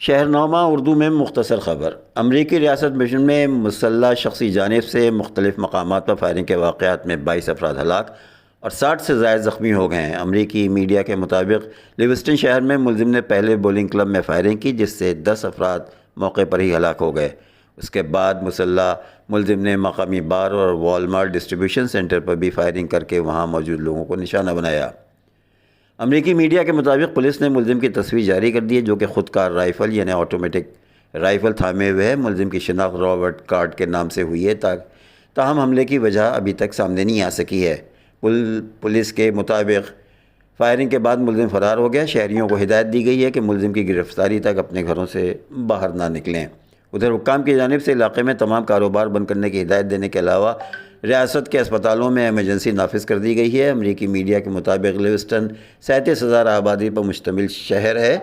شہرنامہ اردو میں مختصر خبر۔ امریکی ریاست مشن میں مسلح شخصی جانب سے مختلف مقامات پر فائرنگ کے واقعات میں 22 افراد ہلاک اور 60 سے زائد زخمی ہو گئے ہیں۔ امریکی میڈیا کے مطابق لیوسٹن شہر میں ملزم نے پہلے بولنگ کلب میں فائرنگ کی، جس سے 10 افراد موقع پر ہی ہلاک ہو گئے۔ اس کے بعد مسلح ملزم نے مقامی بار اور والمارٹ ڈسٹریبیوشن سینٹر پر بھی فائرنگ کر کے وہاں موجود لوگوں کو نشانہ بنایا۔ امریکی میڈیا کے مطابق پولیس نے ملزم کی تصویر جاری کر دی ہے، جو کہ خود کار رائفل یعنی آٹومیٹک رائفل تھامے ہوئے ہے۔ ملزم کی شناخت رابرٹ کارٹ کے نام سے ہوئی ہے، تاہم حملے کی وجہ ابھی تک سامنے نہیں آ سکی ہے۔ پولیس کے مطابق فائرنگ کے بعد ملزم فرار ہو گیا۔ شہریوں کو ہدایت دی گئی ہے کہ ملزم کی گرفتاری تک اپنے گھروں سے باہر نہ نکلیں۔ ادھر حکام کی جانب سے علاقے میں تمام کاروبار بند کرنے کی ہدایت دینے کے علاوہ ریاست کے اسپتالوں میں ایمرجنسی نافذ کر دی گئی ہے۔ امریکی میڈیا کے مطابق لیوسٹن 37,000 آبادی پر مشتمل شہر ہے۔